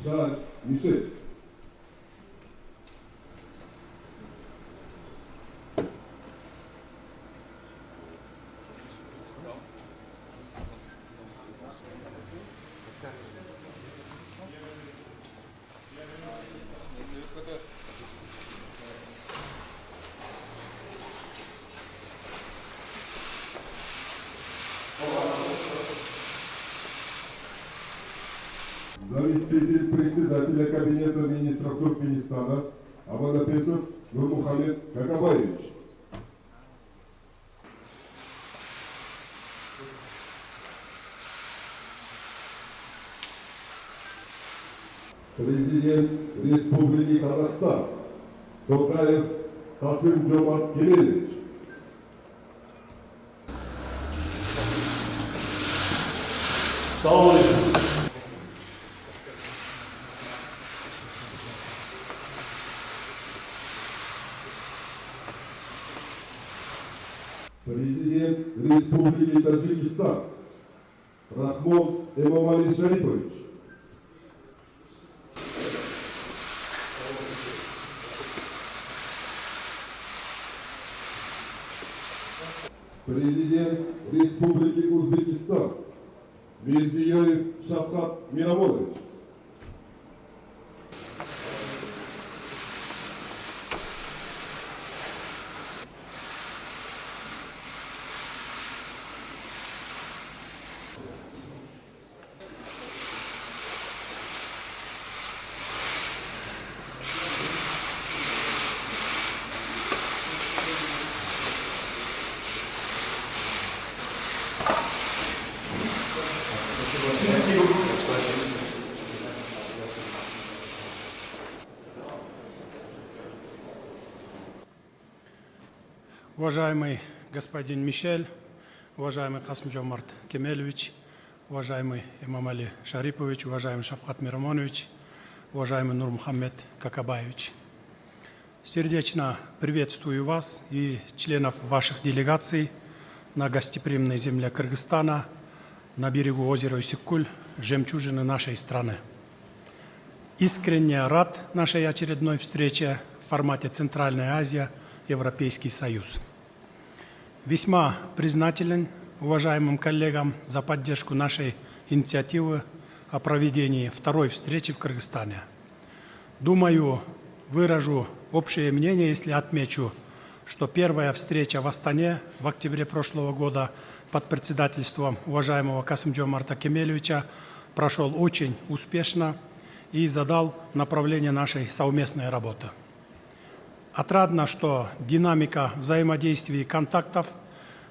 Шарль Мишель. Заместитель председателя Кабинета министров Туркменистана Абанапесов Нурмухамед Какабаевич. Президент Республики Казахстан Токаев Касым-Жомарт Кемелевич. Президент Республики Таджикистан Рахмон Эмомали Шарипович. Президент Республики Узбекистан Мирзияев Шавкат Мирамонович. Уважаемый господин Мишель, уважаемый Касым-Жомарт Кемелевич, уважаемый Эмомали Шарипович, уважаемый Шавкат Мирамонович, уважаемый Нурмухамед Какабаевич. Сердечно приветствую вас и членов ваших делегаций на гостеприимной земле Кыргызстана, на берегу озера Уссик-Куль, жемчужины нашей страны. Искренне рад нашей очередной встрече в формате Центральная Азия, Европейский Союз. Весьма признателен уважаемым коллегам за поддержку нашей инициативы о проведении второй встречи в Кыргызстане. Думаю, выражу общее мнение, если отмечу, что первая встреча в Астане в октябре прошлого года под председательством уважаемого Касым-Жомарта Кемелевича прошел очень успешно и задал направление нашей совместной работы. Отрадно, что динамика взаимодействия и контактов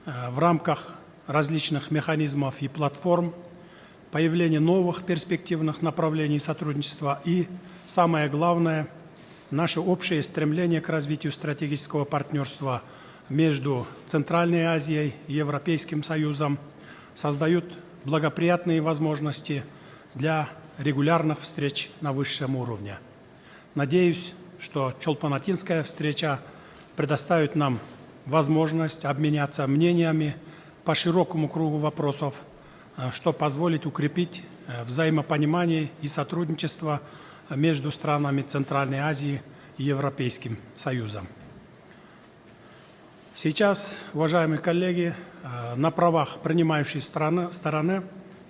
в рамках различных механизмов и платформ, появление новых перспективных направлений сотрудничества и, самое главное, наше общее стремление к развитию стратегического партнерства между Центральной Азией и Европейским Союзом создают благоприятные возможности для регулярных встреч на высшем уровне. Надеюсь, что Чолпан-Атинская встреча предоставит нам возможность обменяться мнениями по широкому кругу вопросов, что позволит укрепить взаимопонимание и сотрудничество между странами Центральной Азии и Европейским Союзом. Сейчас, уважаемые коллеги, на правах принимающей стороны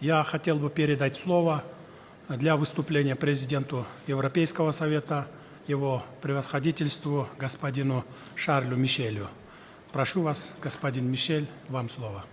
я хотел бы передать слово для выступления президенту Европейского Совета, его превосходительству господину Шарлю Мишелю. Прошу вас, господин Мишель, вам слово.